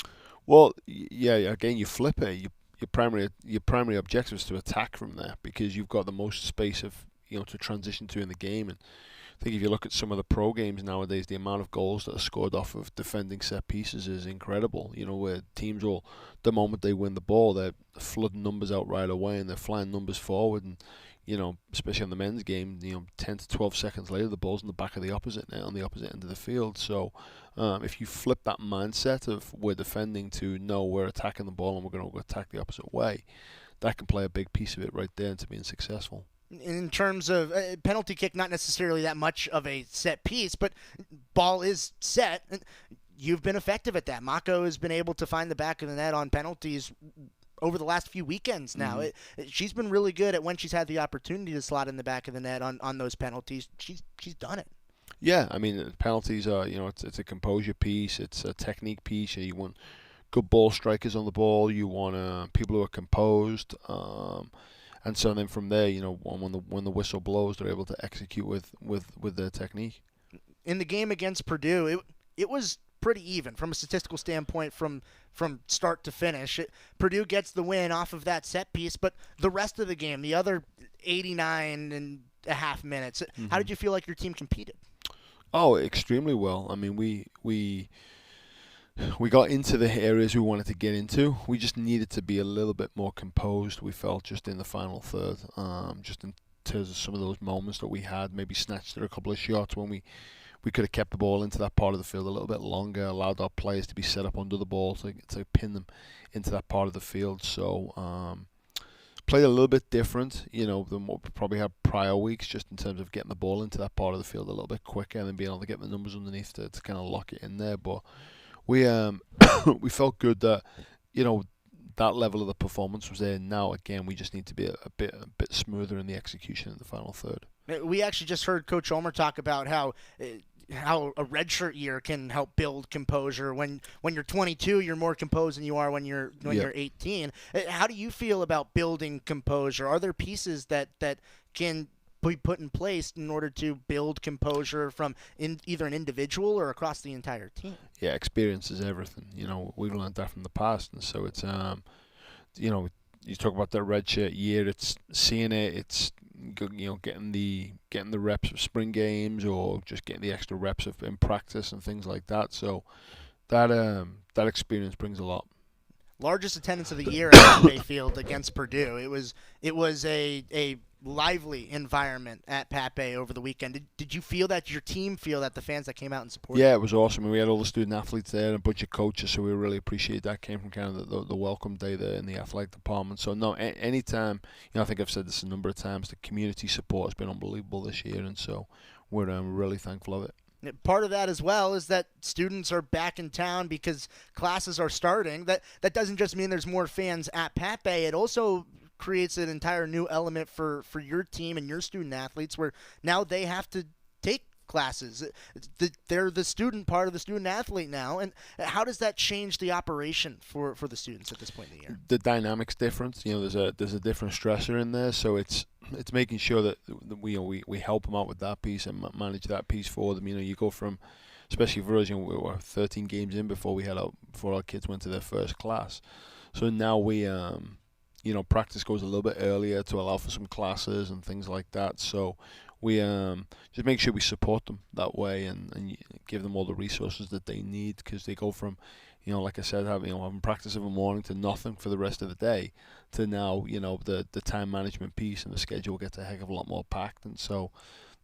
Well, yeah. Again, you flip it. Your primary objective is to attack from there because you've got the most space to transition to in the game. And I think if you look at some of the pro games nowadays, the amount of goals that are scored off of defending set pieces is incredible. Where teams will, the moment they win the ball, they're flooding numbers out right away and they're flying numbers forward. And especially on the men's game, 10 to 12 seconds later, the ball's in the back of the opposite net on the opposite end of the field. So if you flip that mindset of we're defending to no, we're attacking the ball and we're going to attack the opposite way, that can play a big piece of it right there into being successful. In terms of penalty kick, not necessarily that much of a set piece, but ball is set. You've been effective at that. Mako has been able to find the back of the net on penalties over the last few weekends now. She's been really good at when she's had the opportunity to slot in the back of the net on those penalties. She's done it. Yeah, I mean, penalties are, it's a composure piece, it's a technique piece. You want good ball strikers on the ball, you want people who are composed, and so then from there, when the whistle blows, they're able to execute with their technique. In the game against Purdue, it was pretty even from a statistical standpoint from start to finish. Purdue gets the win off of that set piece, but the rest of the game, the other 89 and a half minutes, how did you feel like your team competed? Oh, extremely well. I mean, we got into the areas we wanted to get into. We just needed to be a little bit more composed, we felt, just in the final third. Just in terms of some of those moments that we had, maybe snatched at a couple of shots when we could have kept the ball into that part of the field a little bit longer, allowed our players to be set up under the ball to pin them into that part of the field. So played a little bit different, than what we probably had prior weeks, just in terms of getting the ball into that part of the field a little bit quicker and then being able to get the numbers underneath to kind of lock it in there. But we we felt good that that level of the performance was there. Now again, we just need to be a bit smoother in the execution in the final third. We actually just heard Coach Ulmer talk about how a redshirt year can help build composure. When you're 22, you're more composed than you are when you're 18. How do you feel about building composure? Are there pieces that can be put in place in order to build composure from either an individual or across the entire team? Yeah, experience is everything. We've learned that from the past, and so it's you talk about that redshirt year. It's seeing it. It's getting the reps of spring games or just getting the extra reps in practice and things like that. So that experience brings a lot. Largest attendance of the year at Bayfield against Purdue. It was a lively environment at Pape over the weekend. Did you feel that, your team feel that, the fans that came out and supported? Yeah, it was awesome. We had all the student athletes there and a bunch of coaches, so we really appreciate that. Came from kind of the welcome day there in the athletic department. So no, anytime, I think I've said this a number of times, the community support has been unbelievable this year, and so we're really thankful of it. Part of that as well is that students are back in town because classes are starting. That doesn't just mean there's more fans at Pape. It also creates an entire new element for your team and your student athletes, where now they have to take classes. They're the student part of the student athlete now. And how does that change the operation for the students at this point in the year? The dynamic's different. There's a different stressor in there, so it's making sure that we help them out with that piece and manage that piece for them. You go from, especially for us, we were 13 games in before our kids went to their first class. So now we practice goes a little bit earlier to allow for some classes and things like that. So we just make sure we support them that way and give them all the resources that they need, because they go from, like I said, having practice in the morning to nothing for the rest of the day, to now, the time management piece and the schedule gets a heck of a lot more packed. And so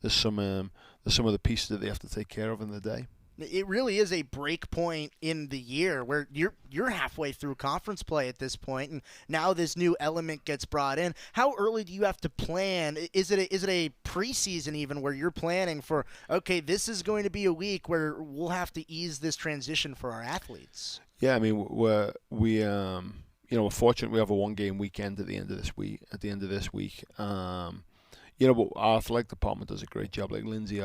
there's some of the pieces that they have to take care of in the day. It really is a break point in the year where you're halfway through conference play at this point, and now this new element gets brought in. How early do you have to plan? Is it a preseason even where you're planning for, okay, this is going to be a week where we'll have to ease this transition for our athletes? Yeah, I mean, we're fortunate we have a 1-game weekend at the end of this week. But our athletic department does a great job. Like Lindsay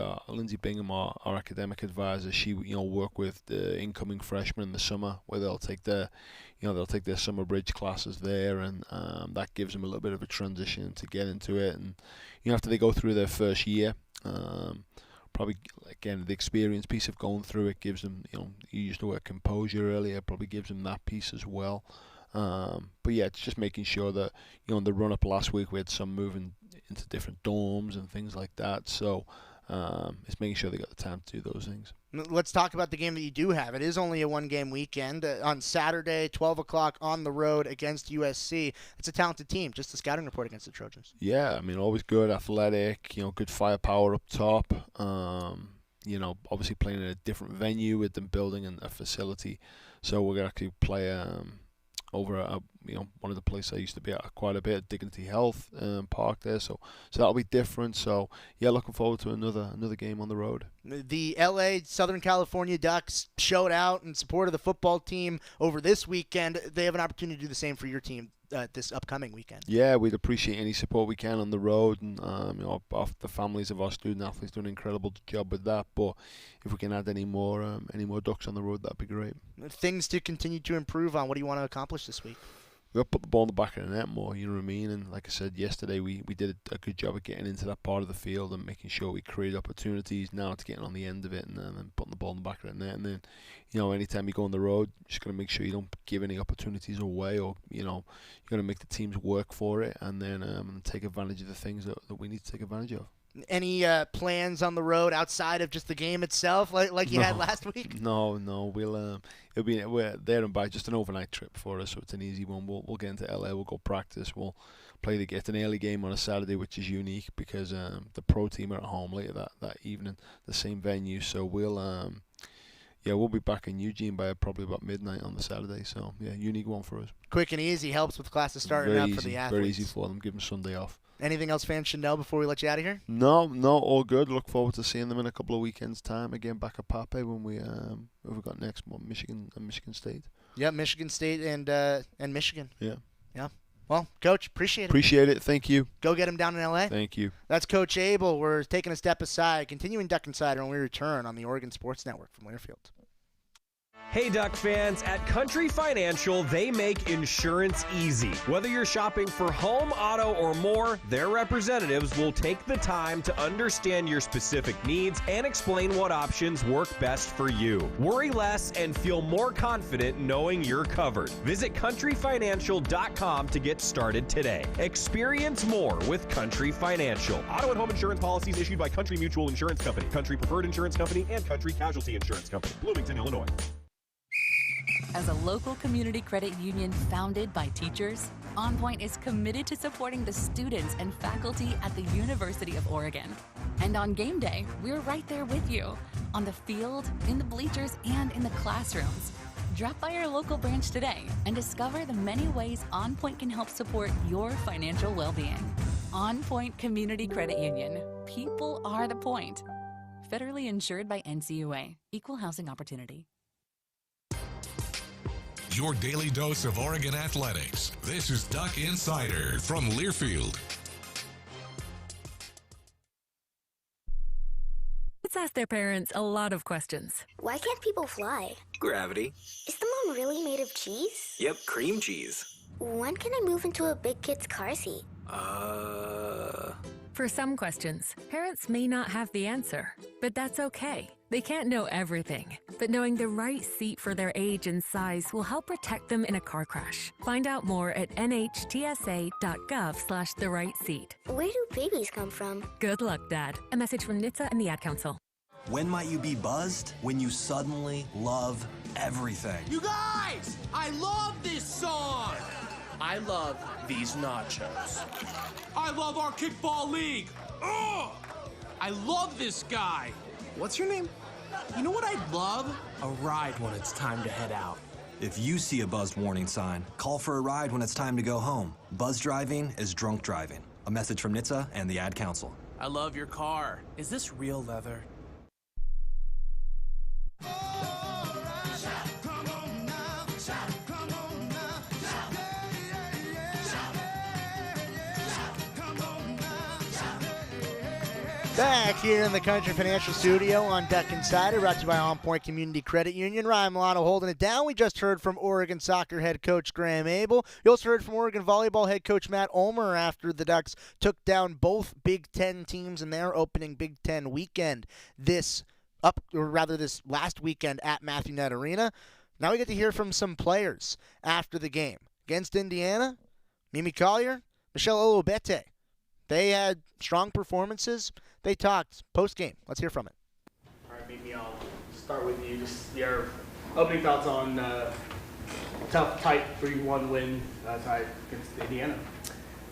Bingham, our academic advisor, she work with the incoming freshmen in the summer, where they'll take their summer bridge classes there, and that gives them a little bit of a transition to get into it. And after they go through their first year, probably again the experience piece of going through it gives them, you used the word composure earlier, probably gives them that piece as well. But yeah, it's just making sure that in the run up last week we had some moving into different dorms and things like that. So it's making sure they got the time to do those things. Let's talk about the game that you do have. It is only a 1-game weekend. On Saturday, 12 o'clock on the road against USC. It's a talented team. Just a scouting report against the Trojans. Yeah, I mean, always good, athletic, good firepower up top. Obviously playing in a different venue with them building a facility. So we're going to actually play over at one of the places I used to be at quite a bit, Dignity Health Park there. So that'll be different. So yeah, looking forward to another game on the road. The LA Southern California Ducks showed out in support of the football team over this weekend. They have an opportunity to do the same for your team this upcoming weekend. Yeah, we'd appreciate any support we can on the road, and the families of our student athletes do an incredible job with that. But if we can add any more ducks on the road, that'd be great. Things to continue to improve on. What do you want to accomplish this week? We'll put the ball in the back of the net more, you know what I mean? And like I said yesterday, we did a good job of getting into that part of the field and making sure we create opportunities. Now it's getting on the end of it and then putting the ball in the back of the net. And then, anytime you go on the road, you just got to make sure you don't give any opportunities away, or, you got to make the teams work for it, and then take advantage of the things that we need to take advantage of. Any plans on the road outside of just the game itself, like you had last week? No. We're there and back, just an overnight trip for us, so it's an easy one. We'll get into LA. We'll go practice. We'll get an early game on a Saturday, which is unique because the pro team are at home later that evening, the same venue. So we'll be back in Eugene by probably about midnight on the Saturday. So unique one for us. Quick and easy, helps with classes starting up for the athletes. Very easy for them. Give them Sunday off. Anything else fans should know before we let you out of here? No, all good. Look forward to seeing them in a couple of weekends' time. Again, back at Pape when we've got next Michigan and Michigan State. Yeah, Michigan State and Michigan. Yeah. Well, Coach, appreciate it. Appreciate it. Thank you. Go get him down in LA. Thank you. That's Coach Abel. We're taking a step aside, continuing Duck Insider when we return on the Oregon Sports Network from Learfield. Hey Duck fans, at Country Financial, they make insurance easy. Whether you're shopping for home, auto, or more, their representatives will take the time to understand your specific needs and explain what options work best for you. Worry less and feel more confident knowing you're covered. Visit countryfinancial.com to get started today. Experience more with Country Financial. Auto and home insurance policies issued by Country Mutual Insurance Company, Country Preferred Insurance Company, and Country Casualty Insurance Company, Bloomington, Illinois. As a local community credit union founded by teachers, OnPoint is committed to supporting the students and faculty at the University of Oregon. And on game day, we're right there with you, on the field, in the bleachers, and in the classrooms. Drop by our local branch today and discover the many ways OnPoint can help support your financial well-being. OnPoint Community Credit Union. People are the point. Federally insured by NCUA. Equal housing opportunity. Your daily dose of Oregon athletics. This is Duck Insider from Learfield. Kids ask their parents a lot of questions. Why can't people fly? Gravity. Is the moon really made of cheese? Yep, cream cheese. When can I move into a big kid's car seat? For some questions, parents may not have the answer, but that's okay. They can't know everything, but knowing the right seat for their age and size will help protect them in a car crash. Find out more at nhtsa.gov/therightseat. Where do babies come from? Good luck, Dad. A message from NHTSA and the Ad Council. When might you be buzzed? When you suddenly love everything. You guys, I love this song. I love these nachos. I love our kickball league. Ugh! I love this guy. What's your name? You know what I'd love? A ride when it's time to head out. If you see a buzzed warning sign, call for a ride when it's time to go home. Buzz driving is drunk driving. A message from NHTSA and the Ad Council. I love your car. Is this real leather? Back here in the Country Financial Studio on Duck Insider, brought to you by OnPoint Community Credit Union. Ryan Milano holding it down. We just heard from Oregon soccer head coach Graeme Abel. You also heard from Oregon volleyball head coach Matt Ulmer after the Ducks took down both Big Ten teams in their opening Big Ten weekend this last weekend at Matthew Knight Arena. Now we get to hear from some players after the game. Against Indiana, Mimi Collier, Michelle Olobete. They had strong performances. They talked post-game. Let's hear from it. All right, Mimi, I'll start with you. Just your opening thoughts on tough, tight 3-1 win tie against Indiana.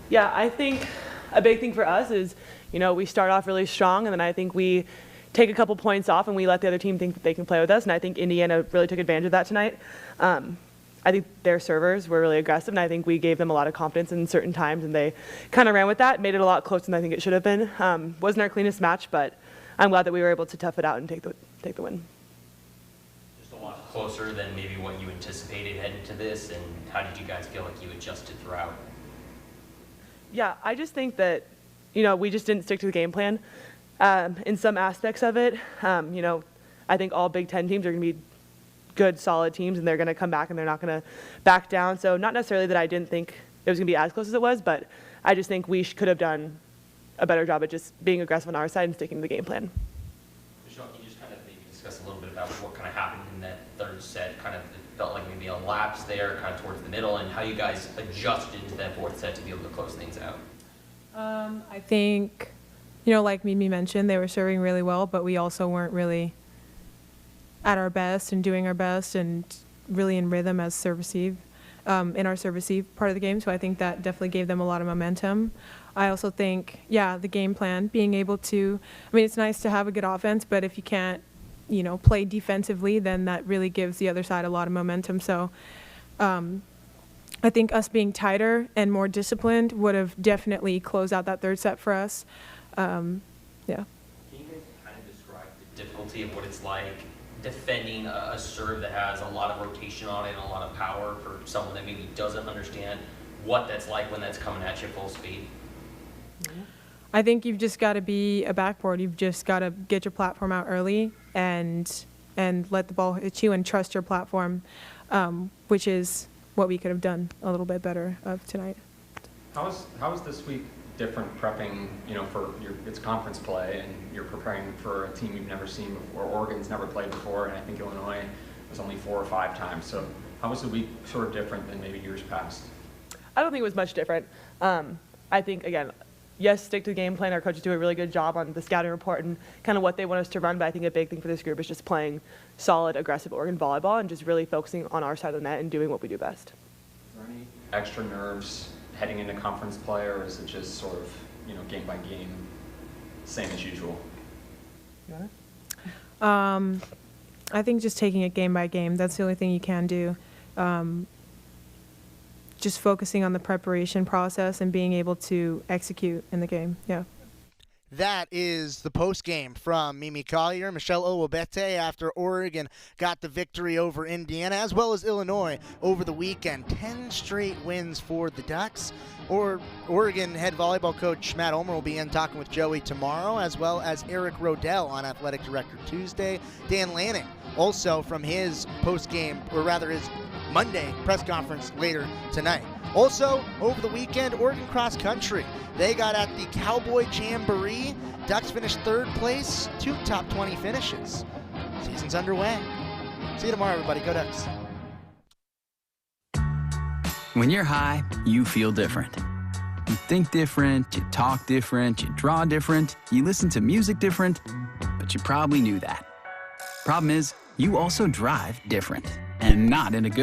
Yeah, I think a big thing for us is, we start off really strong, and then I think we take a couple points off and we let the other team think that they can play with us, and I think Indiana really took advantage of that tonight. I think their servers were really aggressive, and I think we gave them a lot of confidence in certain times, and they kind of ran with that, made it a lot closer than I think it should have been. Wasn't our cleanest match, but I'm glad that we were able to tough it out and take the win. Just to watch closer than maybe what you anticipated heading to this, and how did you guys feel like you adjusted throughout? Yeah, I just think that, we just didn't stick to the game plan in some aspects of it. I think all Big Ten teams are going to be good, solid teams, and they're going to come back and they're not going to back down. So not necessarily that I didn't think it was going to be as close as it was, but I just think we could have done a better job at just being aggressive on our side and sticking to the game plan. Michelle, can you just kind of maybe discuss a little bit about what kind of happened in that third set? Kind of it felt like maybe a lapse there kind of towards the middle, and how you guys adjusted into that fourth set to be able to close things out. I think, like Mimi mentioned, they were serving really well, but we also weren't really at our best and doing our best and really in rhythm as service-receive, in our service-receive part of the game. So I think that definitely gave them a lot of momentum. I also think, the game plan, being able to, it's nice to have a good offense, but if you can't, play defensively, then that really gives the other side a lot of momentum. So I think us being tighter and more disciplined would have definitely closed out that third set for us. Yeah. Can you guys kind of describe the difficulty of what it's like defending a serve that has a lot of rotation on it and a lot of power for someone that maybe doesn't understand what that's like when that's coming at you full speed? I think you've just got to be a backboard. You've just got to get your platform out early and let the ball hit you and trust your platform, which is what we could have done a little bit better of tonight. How is this week different prepping, for it's conference play and you're preparing for a team you've never seen before? Oregon's never played before, and I think Illinois was only 4 or 5 times. So how was the week sort of different than maybe years past? I don't think it was much different. I think, again, yes, stick to the game plan. Our coaches do a really good job on the scouting report and kind of what they want us to run, but I think a big thing for this group is just playing solid, aggressive Oregon volleyball and just really focusing on our side of the net and doing what we do best. Is there any extra nerves heading into conference play, or is it just sort of, game by game, same as usual? I think just taking it game by game, that's the only thing you can do. Just focusing on the preparation process and being able to execute in the game. Yeah. That is the post-game from Mimi Collier, Michelle Owabete after Oregon got the victory over Indiana, as well as Illinois over the weekend. 10 straight wins for the Ducks. Oregon head volleyball coach Matt Ulmer will be in talking with Joey tomorrow, as well as Eric Rodell on Athletic Director Tuesday. Dan Lanning also from his post-game, or rather his Monday press conference later tonight. Also, over the weekend, Oregon cross country. They got at the Cowboy Jamboree. Ducks finished 3rd place, 2 top 20 finishes. Season's underway. See you tomorrow, everybody. Go Ducks. When you're high, you feel different. You think different, you talk different, you draw different, you listen to music different, but you probably knew that. Problem is, you also drive different, and not in a good